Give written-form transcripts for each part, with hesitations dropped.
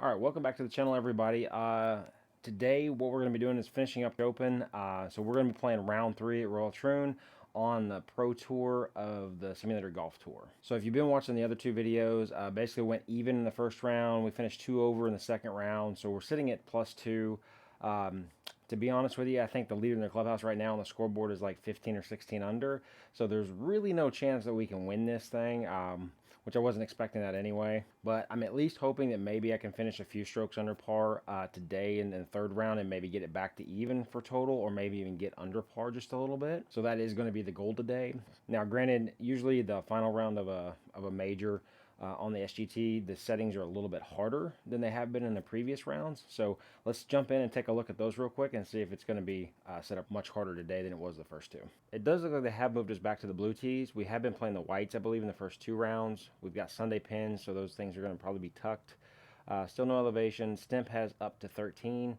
All right, welcome back to the channel, everybody. Today, what we're going to be doing is finishing up the Open. So we're going to be playing round 3 at Royal Troon on the Pro Tour of the Simulator Golf Tour. So if you've been watching the other two videos, basically went even in the first round. We finished 2 over in the second round, so we're sitting at +2. To be honest with you, I think the leader in the clubhouse right now on the scoreboard is like 15 or 16 under. So there's really no chance that we can win this thing. Which I wasn't expecting that anyway. But I'm at least hoping that maybe I can finish a few strokes under par today in the third round and maybe get it back to even for total, or maybe even get under par just a little bit. So that is going to be the goal today. Now, granted, usually the final round of a major on the SGT, the settings are a little bit harder than they have been in the previous rounds. So let's jump in and take a look at those real quick and see if it's going to be set up much harder today than it was the first two. It does look like they have moved us back to the blue tees. We have been playing the whites, I believe, in the first 2 rounds. We've got Sunday pins, so those things are going to probably be tucked. Still no elevation. Stimp has up to 13.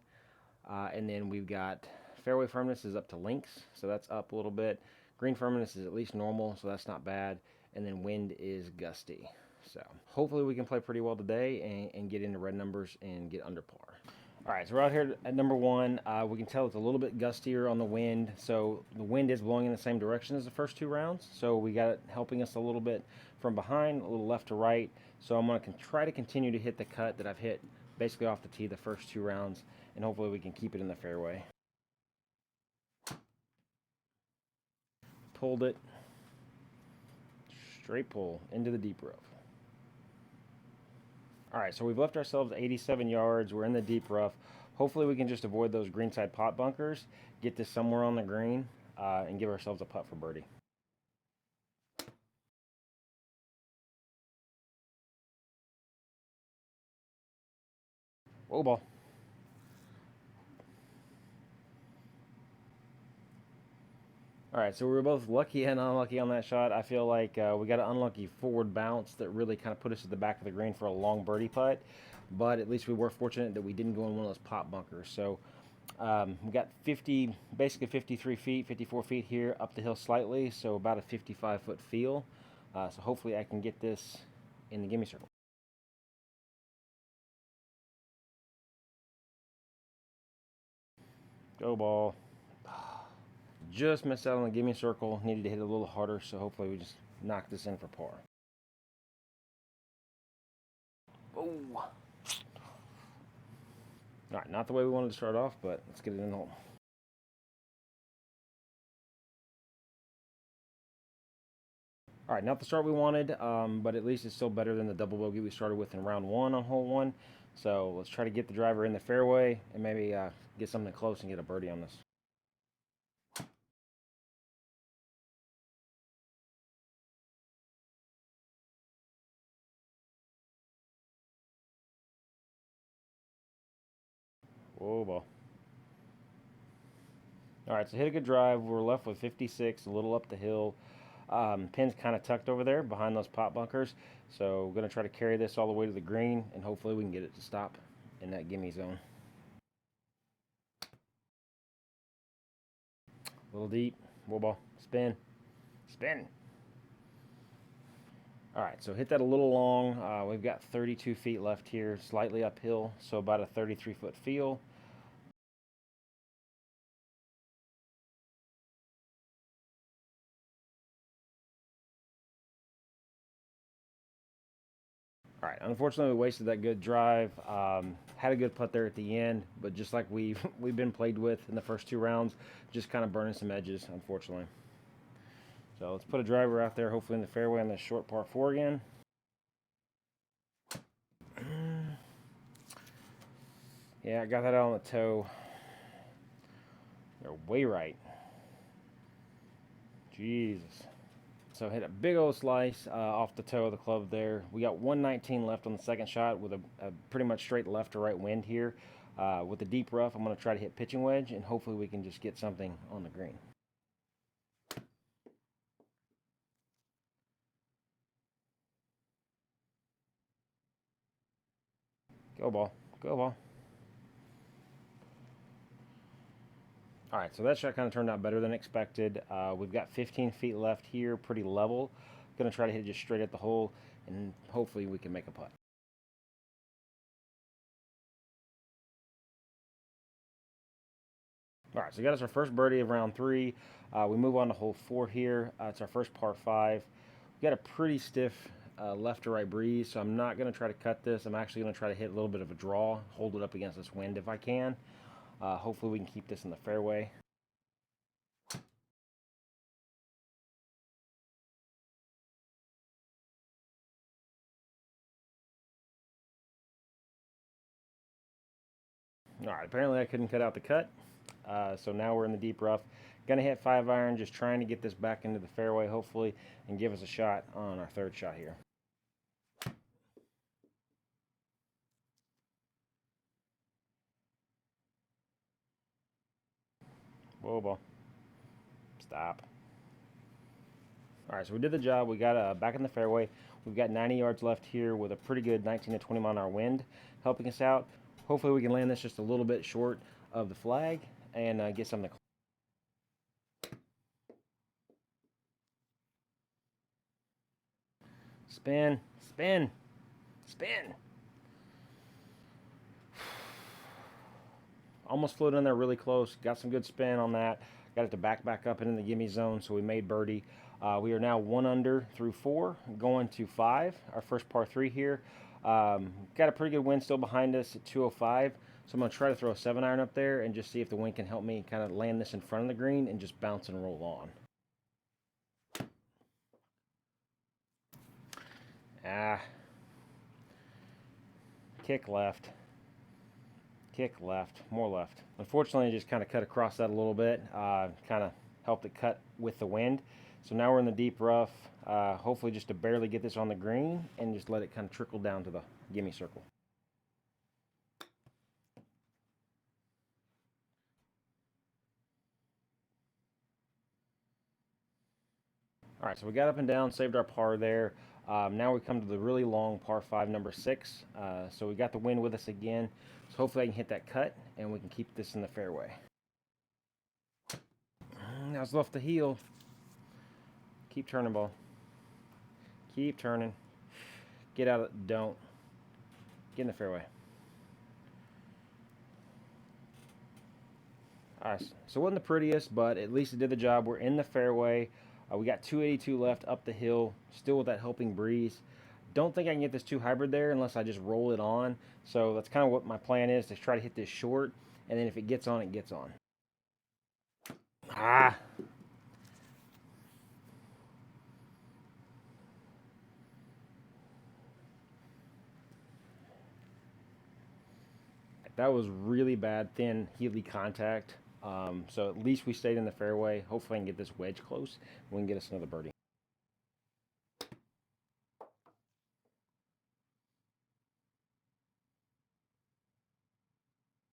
And then we've got fairway firmness is up to links, so that's up a little bit. Green firmness is at least normal, so that's not bad. And then wind is gusty. So hopefully we can play pretty well today and get into red numbers and get under par. All right, so we're out here at number 1. We can tell it's a little bit gustier on the wind. So the wind is blowing in the same direction as the first 2 rounds. So we got it helping us a little bit from behind, a little left to right. So I'm going to try to continue to hit the cut that I've hit basically off the tee the first 2 rounds. And hopefully we can keep it in the fairway. Pulled it. Straight pull into the deep rough. All right, so we've left ourselves 87 yards. We're in the deep rough. Hopefully we can just avoid those greenside pot bunkers, get this somewhere on the green, and give ourselves a putt for birdie. Whoa, ball. All right, so we were both lucky and unlucky on that shot. I feel like we got an unlucky forward bounce that really kind of put us at the back of the green for a long birdie putt. But at least we were fortunate that we didn't go in one of those pot bunkers. So we got basically 53 feet, 54 feet here up the hill slightly. So about a 55-foot feel. So hopefully I can get this in the gimme circle. Go ball. Just missed out on the gimme circle. Needed to hit it a little harder, so hopefully we just knock this in for par. Oh. All right, not the way we wanted to start off, but let's get it in the hole. All right, not the start we wanted, but at least it's still better than the double bogey we started with in round 1 on hole 1. So let's try to get the driver in the fairway and maybe get something close and get a birdie on this. Whoa, ball. All right, so hit a good drive. We're left with 56, a little up the hill. Pin's kind of tucked over there behind those pot bunkers. So we're going to try to carry this all the way to the green, and hopefully we can get it to stop in that gimme zone. A little deep. Whoa, ball. Spin. Spin. All right, so hit that a little long. We've got 32 feet left here, slightly uphill, so about a 33-foot feel. All right, unfortunately, we wasted that good drive. Had a good putt there at the end, but just like we've been played with in the first 2 rounds, just kind of burning some edges, unfortunately. So let's put a driver out there, hopefully in the fairway on this short par 4 again. Yeah, I got that out on the toe. They're way right. Jesus. So hit a big old slice off the toe of the club there. We got 119 left on the second shot with a pretty much straight left to right wind here. With the deep rough, I'm going to try to hit pitching wedge, and hopefully we can just get something on the green. Go ball. Go ball. All right, so that shot kind of turned out better than expected. We've got 15 feet left here, pretty level. Going to try to hit just straight at the hole, and hopefully we can make a putt. All right, so we got us our first birdie of round 3. We move on to hole 4 here. It's our first par 5. We got a pretty stiff left to right breeze, so I'm not going to try to cut this. I'm actually going to try to hit a little bit of a draw, hold it up against this wind if I can. Hopefully we can keep this in the fairway. All right, apparently I couldn't cut out the cut, so now we're in the deep rough. Gonna hit 5-iron, just trying to get this back into the fairway, hopefully, and give us a shot on our third shot here. Whoa, ball. Stop. All right, so we did the job. We got back in the fairway. We've got 90 yards left here with a pretty good 19 to 20 mile an hour wind helping us out. Hopefully we can land this just a little bit short of the flag and get something. Spin, spin, spin. Almost floated in there really close. Got some good spin on that. Got it to back up into the gimme zone, so we made birdie. We are now 1 under through 4, going to 5. Our first par 3 here. Got a pretty good wind still behind us at 205. So I'm going to try to throw a 7-iron up there and just see if the wind can help me kind of land this in front of the green and just bounce and roll on. Kick left. Kick left. More left. Unfortunately, I just kind of cut across that a little bit. Kind of helped it cut with the wind. So now we're in the deep rough. Hopefully just to barely get this on the green and just let it kind of trickle down to the gimme circle. All right, so we got up and down, saved our par there. Now we come to the really long par 5, number 6. So we got the wind with us again. So hopefully I can hit that cut and we can keep this in the fairway. Now it's left the heel. Keep turning, ball. Keep turning. Get out of, don't. Get in the fairway. All right, so it wasn't the prettiest, but at least it did the job. We're in the fairway. We got 282 left up the hill, still with that helping breeze. Don't think I can get this too hybrid there unless I just roll it on. So that's kind of what my plan is, to try to hit this short, and then if it gets on, it gets on. Ah! That was really bad, thin, heely contact. So at least we stayed in the fairway. Hopefully I can get this wedge close. We can get us another birdie.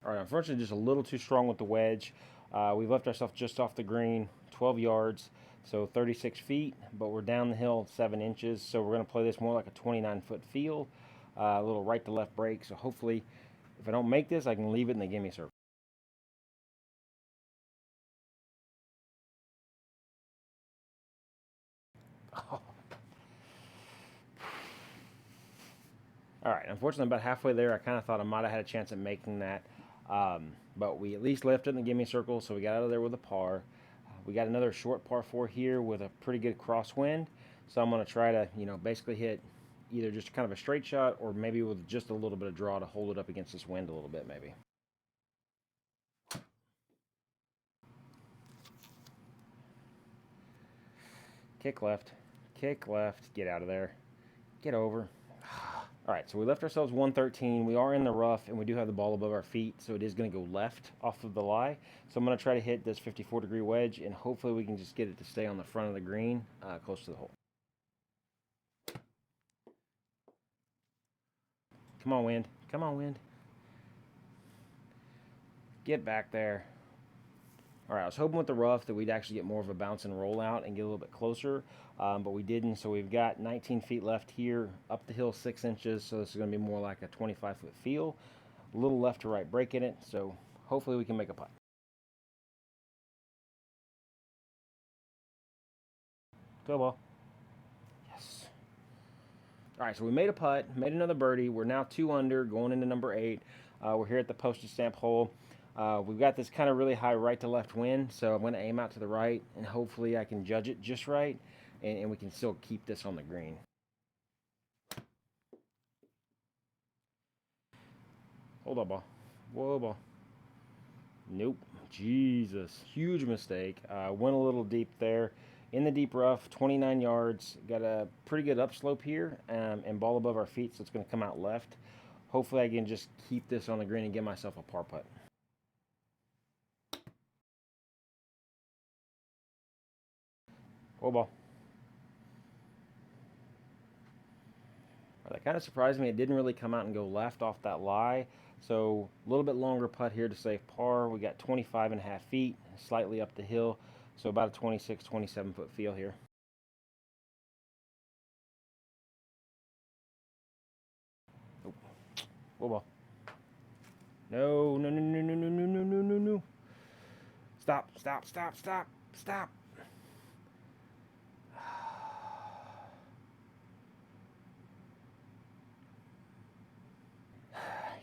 All right, unfortunately, just a little too strong with the wedge. We've left ourselves just off the green, 12 yards, so 36 feet, but we're down the hill 7 inches, so we're going to play this more like a 29-foot feel, a little right to left break. So hopefully, if I don't make this, I can leave it in the gimme circle. All right, unfortunately, about halfway there, I kind of thought I might have had a chance at making that. But we at least left it in the gimme circle, so we got out of there with a par. We got another short par 4 here with a pretty good crosswind. So I'm going to try to, basically hit either just kind of a straight shot or maybe with just a little bit of draw to hold it up against this wind a little bit, maybe. Kick left. Kick left. Get out of there. Get over. All right, so we left ourselves 113. We are in the rough, and we do have the ball above our feet, so it is going to go left off of the lie. So I'm going to try to hit this 54-degree wedge, and hopefully we can just get it to stay on the front of the green, close to the hole. Come on, wind. Come on, wind. Get back there. All right, I was hoping with the rough that we'd actually get more of a bounce and roll out and get a little bit closer, but we didn't. So we've got 19 feet left here, up the hill 6 inches. So this is going to be more like a 25-foot feel. A little left to right break in it. So hopefully we can make a putt. Go ball. Yes. All right, so we made a putt, made another birdie. We're now 2 under, going into number 8. We're here at the postage stamp hole. We've got this kind of really high right to left wind, so I'm going to aim out to the right, and hopefully I can judge it just right, and we can still keep this on the green. Hold up, ball. Whoa, ball. Nope. Jesus. Huge mistake. Went a little deep there. In the deep rough, 29 yards. Got a pretty good upslope here, and ball above our feet, so it's going to come out left. Hopefully I can just keep this on the green and get myself a par putt. Oh, ball. That kind of surprised me. It didn't really come out and go left off that lie. So a little bit longer putt here to save par. We got 25.5 feet, slightly up the hill. So about a 26, 27 foot feel here. Oh, whoa, ball. No, no, no, no, no, no, no, no, no, no, no. Stop, stop, stop, stop, stop.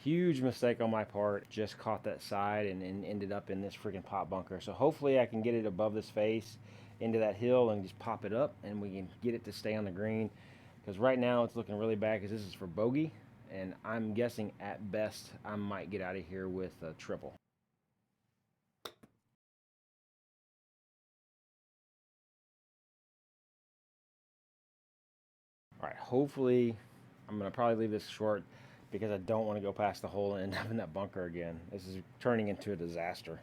Huge mistake on my part. Just caught that side and ended up in this freaking pot bunker. So hopefully I can get it above this face into that hill and just pop it up, and we can get it to stay on the green. Because right now it's looking really bad because this is for bogey, and I'm guessing at best I might get out of here with a triple. All right, hopefully I'm going to probably leave this short because I don't want to go past the hole and end up in that bunker again. This is turning into a disaster.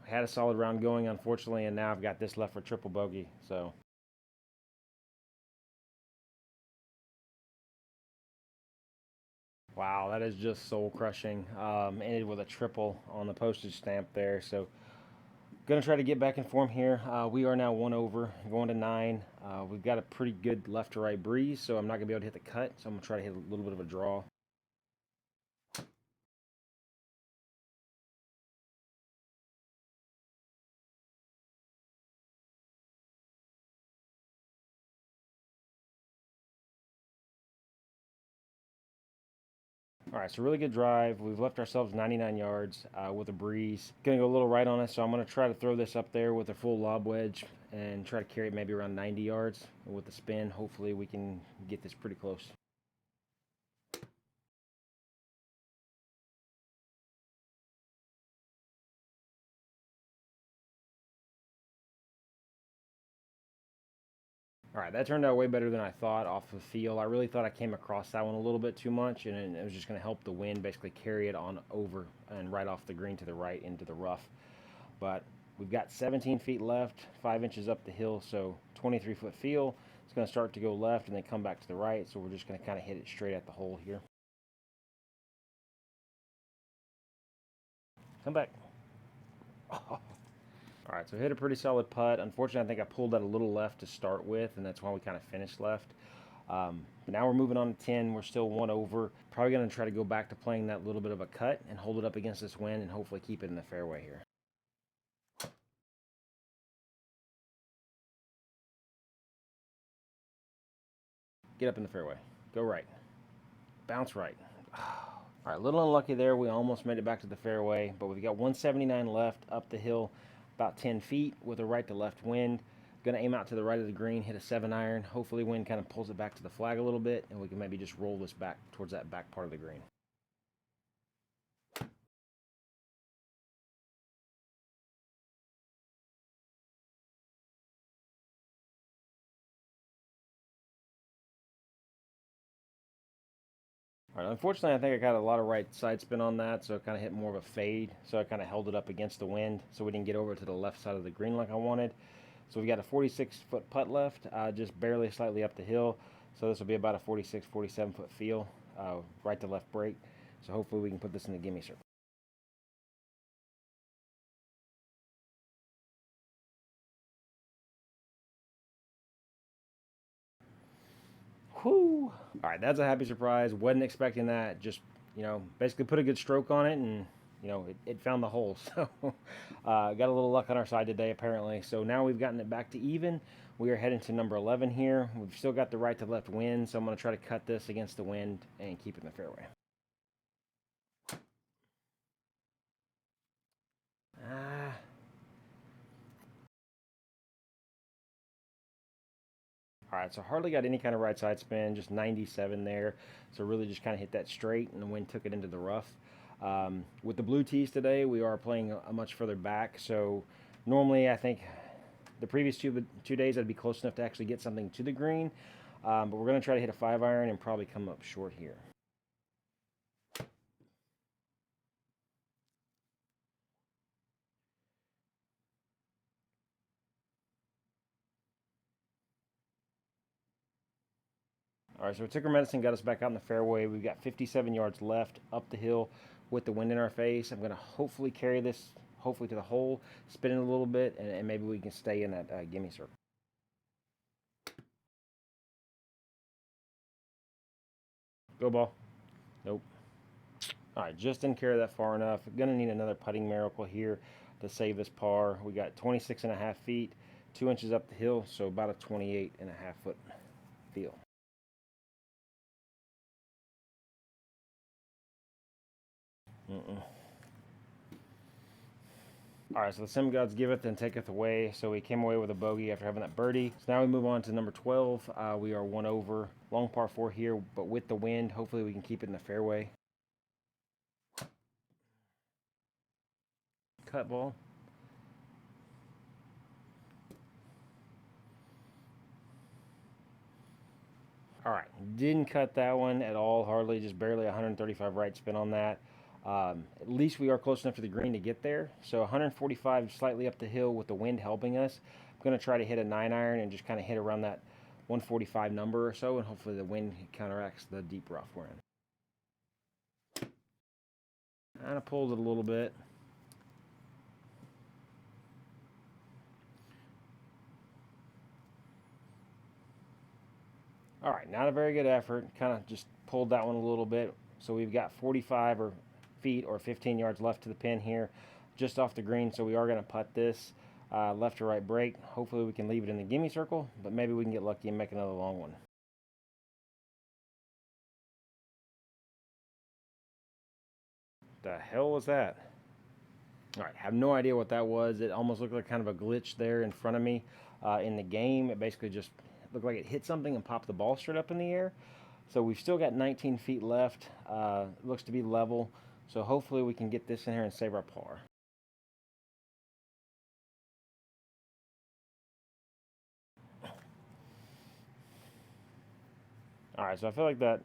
Had a solid round going, unfortunately, and now I've got this left for triple bogey. So wow, that is just soul crushing. Ended with a triple on the postage stamp there. So gonna try to get back in form here. We are now 1 over, going to 9. We've got a pretty good left to right breeze, so I'm not gonna be able to hit the cut. So I'm gonna try to hit a little bit of a draw. All right, so really good drive. We've left ourselves 99 yards with a breeze. Gonna go a little right on us, so I'm gonna try to throw this up there with a full lob wedge and try to carry it maybe around 90 yards with the spin. Hopefully we can get this pretty close. All right, that turned out way better than I thought off the feel. I really thought I came across that one a little bit too much, and it was just going to help the wind basically carry it on over and right off the green to the right into the rough. But we've got 17 feet left, 5 inches up the hill, so 23-foot feel. It's going to start to go left and then come back to the right, so we're just going to kind of hit it straight at the hole here. Come back. Oh. All right, so hit a pretty solid putt. Unfortunately, I think I pulled that a little left to start with, and that's why we kind of finished left. But now we're moving on to 10. We're still 1 over. Probably going to try to go back to playing that little bit of a cut and hold it up against this wind and hopefully keep it in the fairway here. Get up in the fairway. Go right. Bounce right. All right, a little unlucky there. We almost made it back to the fairway, but we've got 179 left up the hill, about 10 feet with a right to left wind. Going to aim out to the right of the green, hit a 7-iron. Hopefully wind kind of pulls it back to the flag a little bit, and we can maybe just roll this back towards that back part of the green. All right, unfortunately, I think I got a lot of right side spin on that, so it kind of hit more of a fade. So I kind of held it up against the wind, so we didn't get over to the left side of the green like I wanted. So we've got a 46-foot putt left, just barely slightly up the hill. So this will be about a 46, 47-foot feel, right to left break. So hopefully we can put this in the gimme circle. Whew. All right, that's a happy surprise. Wasn't expecting that. Just, basically put a good stroke on it and you know, it found the hole. So got a little luck on our side today, apparently. So now we've gotten it back to even. We are heading to number 11 here. We've still got the right to left wind, so I'm going to try to cut this against the wind and keep it in the fairway. Ah. All right, so hardly got any kind of right side spin, just 97 there. So really just kind of hit that straight, and the wind took it into the rough. With the blue tees today, we are playing a much further back. So normally I think the previous two days I'd be close enough to actually get something to the green. But we're going to try to hit a 5-iron and probably come up short here. All right, so we took our medicine, got us back out in the fairway. We've got 57 yards left up the hill with the wind in our face. I'm going to hopefully carry this, hopefully to the hole, spin it a little bit, and maybe we can stay in that gimme circle. Go ball. Nope. All right, just didn't carry that far enough. Going to need another putting miracle here to save this par. We got 26 and a half feet, 2 inches up the hill, so about a 28 and a half foot feel. Mm-mm. All right, so the sim gods giveth and taketh away. So we came away with a bogey after having that birdie. So now we move on to number 12. We are one over. Long par 4 here, but with the wind, hopefully we can keep it in the fairway. Cut ball. All right, didn't cut that one at all, hardly, just barely 135 right spin on that. At least we are close enough to the green to get there. So 145 slightly up the hill with the wind helping us. I'm going to try to hit a 9-iron and just kind of hit around that 145 number or so, and hopefully the wind counteracts the deep rough we're in. Kind of pulled it a little bit. All right, not a very good effort. Kind of just pulled that one a little bit. So we've got 45 feet or 15 yards left to the pin here, just off the green. So we are going to putt this left to right break. Hopefully we can leave it in the gimme circle, but maybe we can get lucky and make another long one. The hell was that? All right, have no idea what that was. It almost looked like kind of a glitch there in front of me in the game. It basically just looked like it hit something and popped the ball straight up in the air. So we've still got 19 feet left. Looks to be level. So hopefully we can get this in here and save our par. All right, so I feel like that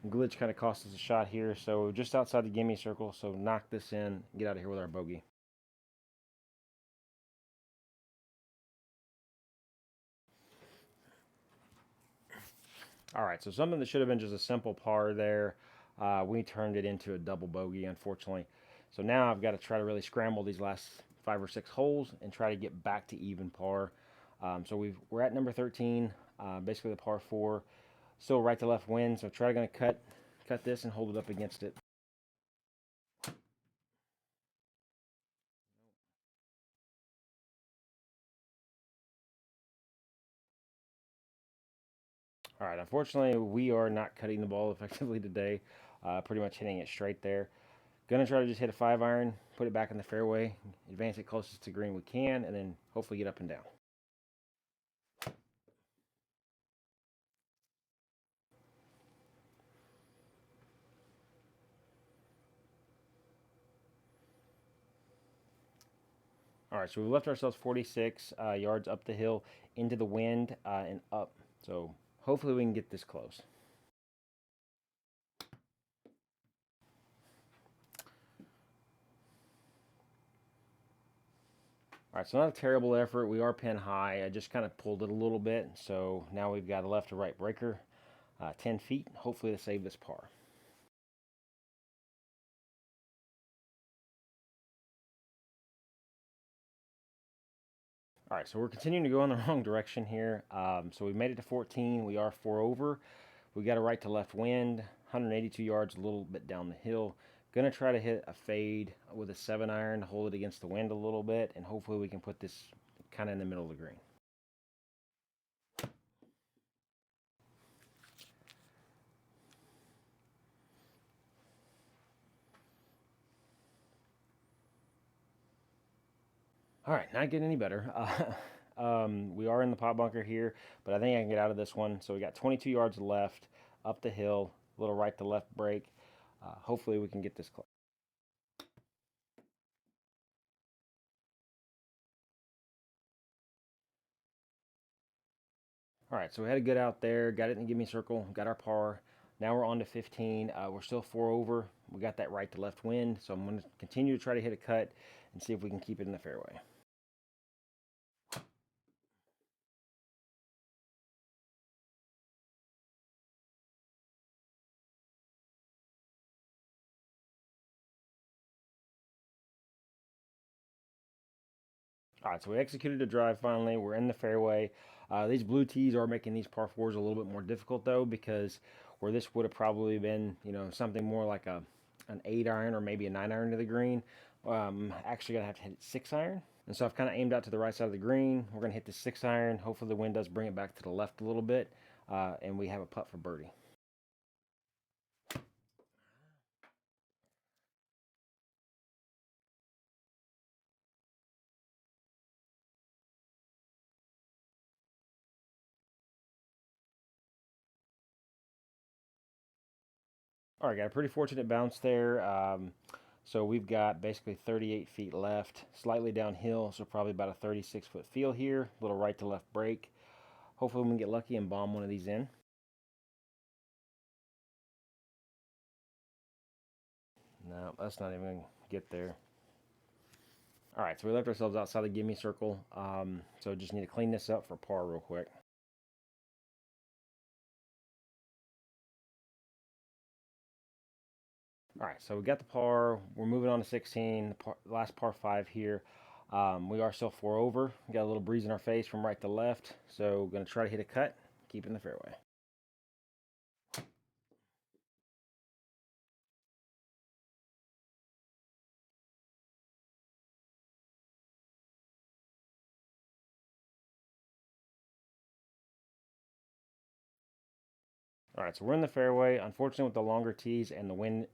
glitch kind of cost us a shot here. So just outside the gimme circle. So knock this in, get out of here with our bogey. All right, so something that should have been just a simple par there, we turned it into a double bogey, unfortunately. So now I've got to try to really scramble these last 5 or 6 holes and try to get back to even par. So we're at number 13, basically the par 4, still right to left wind. So try going to cut this and hold it up against it. All right, unfortunately, we are not cutting the ball effectively today. Pretty much hitting it straight there. Gonna try to just hit a 5-iron, put it back in the fairway, advance it closest to green we can, and then hopefully get up and down. All right, so we left ourselves 46 yards up the hill into the wind and up. So hopefully we can get this close. All right, so not a terrible effort. We are pin high. I just kind of pulled it a little bit. So now we've got a left to right breaker, 10 feet, hopefully to save this par. All right, so we're continuing to go in the wrong direction here. So we made it to 14. We are 4 over. We got a right to left wind, 182 yards, a little bit down the hill. Gonna try to hit a fade with a 7-iron, hold it against the wind a little bit, and hopefully we can put this kind of in the middle of the green. All right, not getting any better. We are in the pot bunker here, but I think I can get out of this one. So we got 22 yards left up the hill, a little right to left break. Hopefully we can get this close. All right, so we had a good out there, got it in the gimme circle, got our par. Now we're on to 15. We're still 4 over. We got that right to left wind, so I'm going to continue to try to hit a cut and see if we can keep it in the fairway. All right, so we executed a drive finally. We're in the fairway. These blue tees are making these par fours a little bit more difficult though, because where this would have probably been, something more like an 8-iron or maybe a 9-iron to the green, actually gonna have to hit 6-iron. And so I've kind of aimed out to the right side of the green. We're gonna hit the 6-iron. Hopefully the wind does bring it back to the left a little bit, and we have a putt for birdie. All right, got a pretty fortunate bounce there. So we've got basically 38 feet left, slightly downhill, so probably about a 36-foot field here, little right to left break. Hopefully we can get lucky and bomb one of these in. No, that's not even going to get there. All right, so we left ourselves outside the gimme circle. So just need to clean this up for par real quick. All right, so we got the par. We're moving on to 16, the last par 5 here. We are still 4 over. We got a little breeze in our face from right to left, so going to try to hit a cut, keep it in the fairway. All right, so we're in the fairway. Unfortunately, with the longer tees and the wind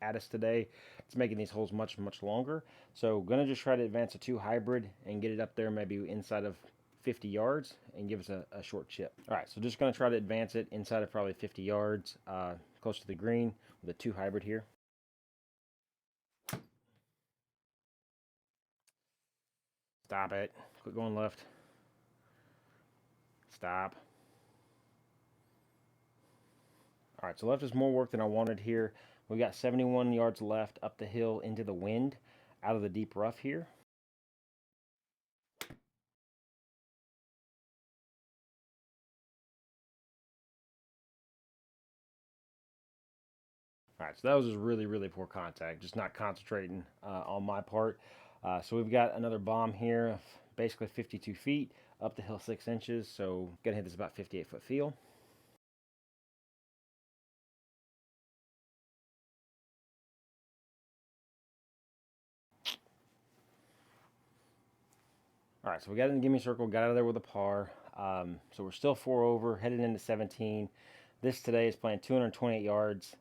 at us today, it's making these holes much, much longer. So gonna just try to advance a 2 hybrid and get it up there maybe inside of 50 yards and give us a short chip. All right, so just gonna try to advance it inside of probably 50 yards, close to the green with a 2 hybrid here. Stop it. Quit going left. Stop. All right, so left is more work than I wanted here. We got 71 yards left up the hill into the wind, out of the deep rough here. All right, so that was just really, really poor contact, just not concentrating on my part. So we've got another bomb here, basically 52 feet, up the hill 6 inches. So gonna hit this about 58-foot field. All right, so we got in the gimme circle, got out of there with a par. So we're still 4 over, headed into 17. This today is playing 228 yards,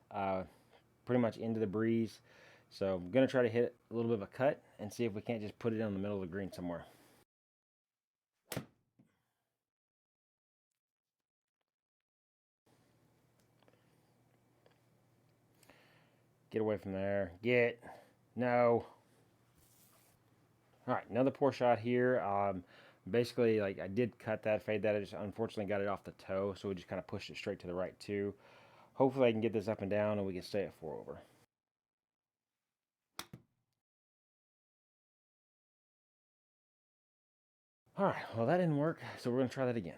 pretty much into the breeze. So I'm gonna try to hit a little bit of a cut and see if we can't just put it in the middle of the green somewhere. Get away from there. Get. No. All right, another poor shot here. Basically, like I did cut that, fade that. I just unfortunately got it off the toe, so we just kind of pushed it straight to the right too. Hopefully, I can get this up and down, and we can stay at 4 over. All right, well that didn't work, so we're gonna try that again.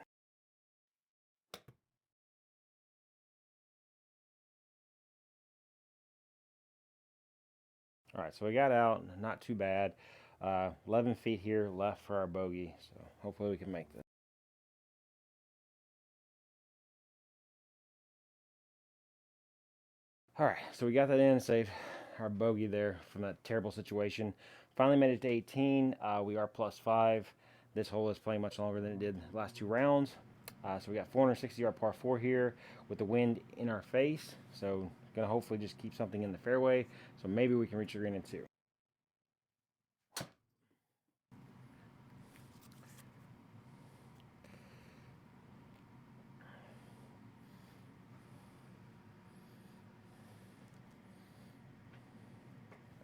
All right, so we got out, not too bad. 11 feet here left for our bogey, so hopefully we can make this. All right, so we got that in safe. our bogey there from that terrible situation. Finally made it to 18. We are +5. This hole is playing much longer than it did the last 2 rounds. So we got 460-yard par 4 here with the wind in our face. So gonna hopefully just keep something in the fairway. So maybe we can reach the green in 2.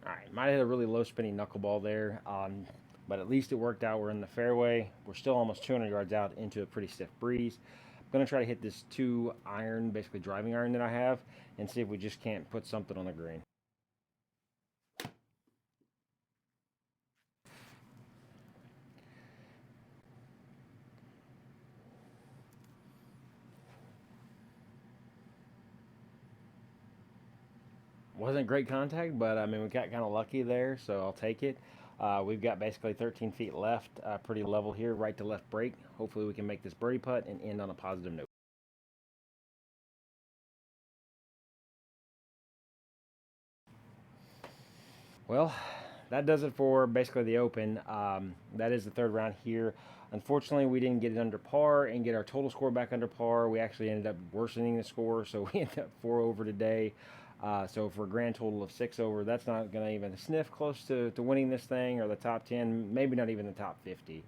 All right, might have hit a really low spinning knuckleball there, but at least it worked out. We're in the fairway. We're still almost 200 yards out into a pretty stiff breeze. I'm gonna try to hit this 2 iron, basically driving iron that I have, and see if we just can't put something on the green. Wasn't great contact, but I mean, we got kind of lucky there, so I'll take it. We've got basically 13 feet left, pretty level here, right to left break. Hopefully we can make this birdie putt and end on a positive note. Well, that does it for basically the Open. That is the 3rd round here. Unfortunately, we didn't get it under par and get our total score back under par. We actually ended up worsening the score, so we ended up 4 over today. So for a grand total of 6 over, that's not going to even sniff close to winning this thing or the top 10, maybe not even the top 50.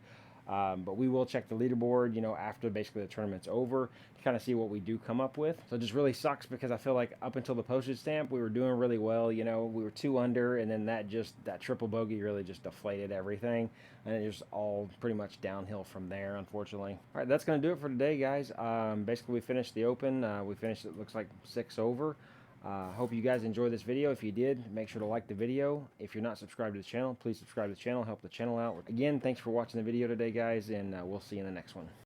But we will check the leaderboard, after basically the tournament's over to kind of see what we do come up with. So it just really sucks because I feel like up until the postage stamp, we were doing really well. We were 2 under, and then that triple bogey really just deflated everything, and it just all pretty much downhill from there, unfortunately. All right, that's going to do it for today, guys. Basically, we finished the Open. We finished, it looks like 6 over. Hope you guys enjoyed this video. If you did, make sure to like the video. If you're not subscribed to the channel, please subscribe to the channel. Help the channel out. Again, thanks for watching the video today, guys, and we'll see you in the next one.